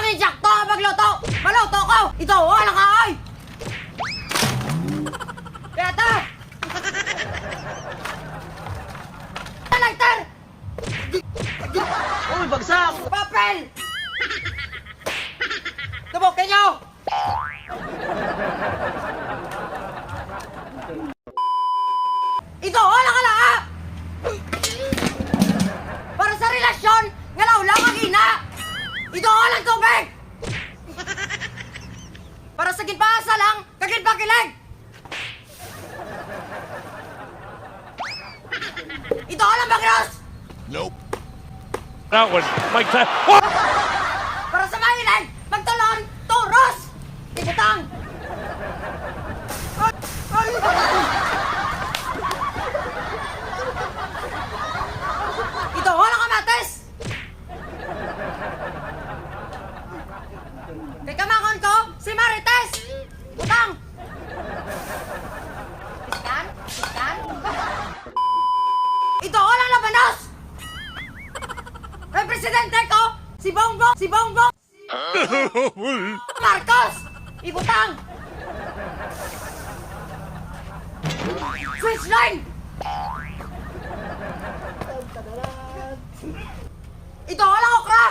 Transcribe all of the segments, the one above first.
insakto ang magluto! Maluto ko! Ito, wala ka ay! Kaya ta! Lighter! Uy, bagsak! Papel! Tubukin nyo! Ito, wala ka na ha! Para sa relasyon, ngalaw lang ang ina! Ito, walang tubig! Para sa ginpaasa lang, kaginpakilig! Ito, walang bagros! Nope. That one, Mike Tyson. What? Para sa mahilig, magtulon, turos! Ibutang! Ay! Ito, walang kamatis! Kay kamakon ko, si Marites! Butang! Piskan? Piskan? Ito, walang labanos! Kay presidente ko, si Bongbong! Si Bongbong! Marcos! Ibutang! Switch line! Ito, walang okra!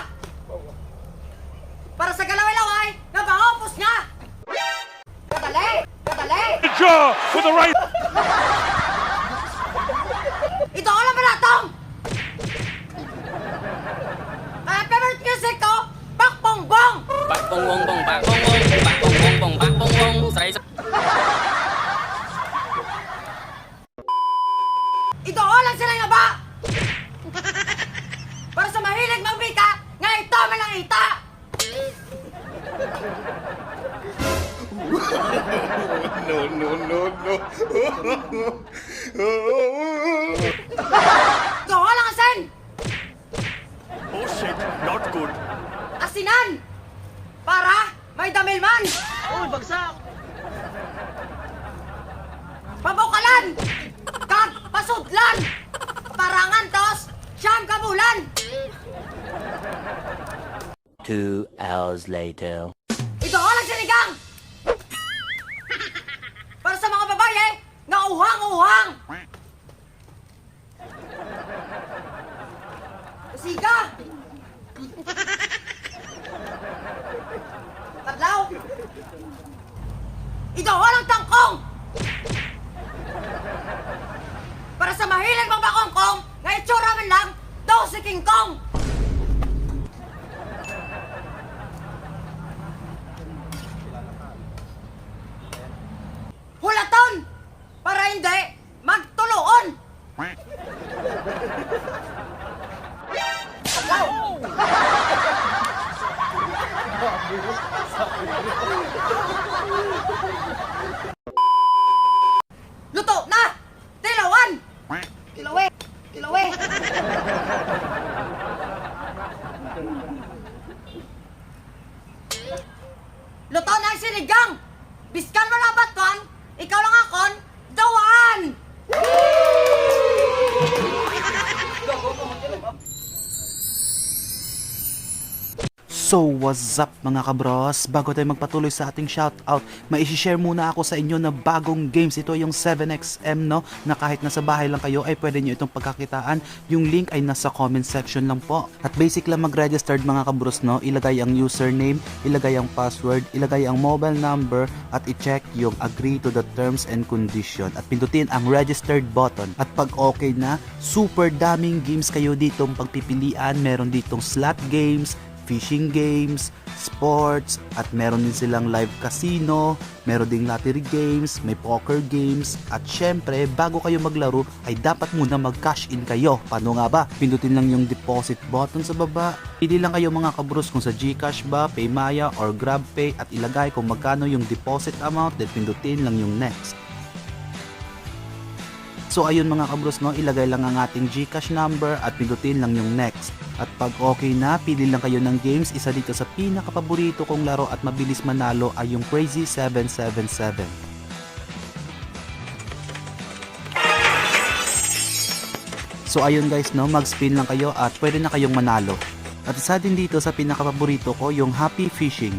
Para sa galaway-laway, napangopos nga! Kadali! Kadali! Jaw with the right. Ito, walang balatong! Kaya favorite music ko, Pakpongbong! Bakbongbong, bakbongbong, bakbongbong, bakbongbong, say. Ito, walang sila nga ba? Para sa mahilig magbika, nga ito malang ita! Ito, walang asin! Oh shit, not good. Asinan! Para may damilman! Uy, bagsak! Pabukalan! Kag pasudlan! Parangan tos! Siyam kabulan! 2 hours later. Ito, walang sinigang! Para sa mga babae, nga uhang-uhang! Siga! Tadlaw! Ito, walang tangkong! Para sa mahilig mga bakongkong, nga itsura man lang, daw si King Kong! Hulaton! Para hindi magtuloon! Luto na! Tilawan! Tilawe! Tilawe! Luto na ang sinigang! Biskan mo na baton! Ikaw lang akon! Dawaan! So what's up mga kabros? Bago tayo magpatuloy sa ating shoutout, may isi-share muna ako sa inyo na bagong games. Ito yung 7XM, no? Na kahit nasa bahay lang kayo ay pwede nyo itong pagkakitaan. Yung link ay nasa comment section lang po. At basic lang mag-registered mga kabros, no? Ilagay ang username, ilagay ang password, ilagay ang mobile number, at i-check yung agree to the terms and condition. At pindutin ang registered button. At pag okay na, super daming games kayo ditong pagpipilian. Meron ditong slot games, fishing games, sports, at meron din silang live casino, meron ding lottery games, may poker games, at syempre, bago kayo maglaro, ay dapat muna mag-cash in kayo. Paano nga ba? Pindutin lang yung deposit button sa baba. Pili lang kayo mga kabros kung sa GCash ba, Paymaya, or GrabPay, at ilagay kung magkano yung deposit amount, then pindutin lang yung next. So ayun mga kabros, no, ilagay lang ang ating GCash number at pindutin lang yung next. At pag okay na, pili lang kayo ng games. Isa dito sa pinakapaborito kong laro at mabilis manalo ay yung Crazy 777. So ayun guys, no, mag-spin lang kayo at pwede na kayong manalo. At isa din dito sa pinakapaborito ko, yung Happy Fishing.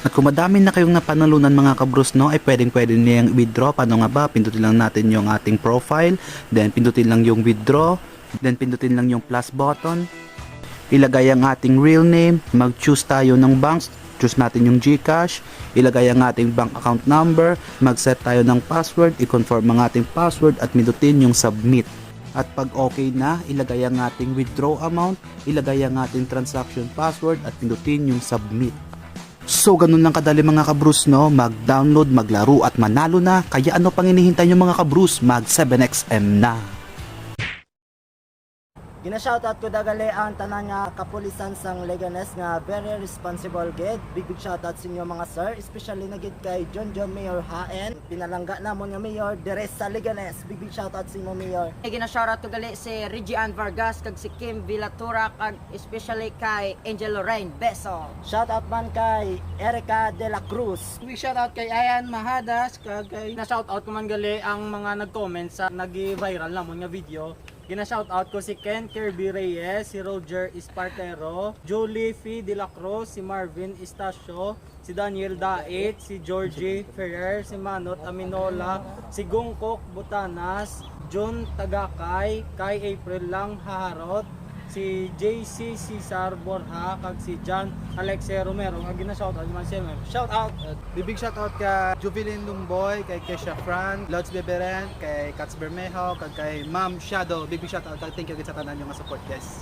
At kung madami na kayong napanalunan mga kabros, no, ay pwede niyang withdraw. Paano nga ba? Pindutin lang natin yung ating profile, then pindutin lang yung withdraw, then pindutin lang yung plus button. Ilagay ang ating real name, mag-choose tayo ng banks, choose natin yung GCash, ilagay ang ating bank account number, mag-set tayo ng password, i-confirm ang ating password at pindutin yung submit. At pag okay na, ilagay ang ating withdraw amount, ilagay ang ating transaction password at pindutin yung submit. So ganun lang kadali mga kabrus, no, mag-download, maglaro at manalo na. Kaya ano pang hinihintay nyo mga kabrus, mag 7XM na. Gina-shoutout ko dagali ang tanan nga kapulisan sang Leganes nga very responsible gid. Big shoutout sa inyo mga sir, especially na gid kay John Mayor Haen. Pinalangga namon nga mayor dire sa Leganes. Big shoutout sa inyo mayor. Ay gina-shoutout to gali si Regian Vargas kag si Kim Villatura kag especially kay Angel Lorraine Beso. Shoutout man kay Erica De La Cruz. Big shoutout kay Ayan Mahadas kag kay na-shoutout ko man gali ang mga nag-comment sa nag-viral namon nga video. Gina-shoutout ko si Ken Kirby Reyes, si Roger Espartero, Julie F. De La Cruz, si Marvin Estacio, si Daniel Dait, si Georgie Ferrer, si Manot Aminola, si Gungkok Butanas, John Tagakay, kay April Lang Haharot, si JC Cesar Borja, kag si John Alexei Romero. Kag gina-shoutout man siya. Shoutout! Big shoutout ka Jubilin Lumboy, kay Kesha Fran, Lods Beberen, kay Katz Bermejo, kag kay Ma'am Shadow. Big shoutout. Thank you sa tanan yung support guys.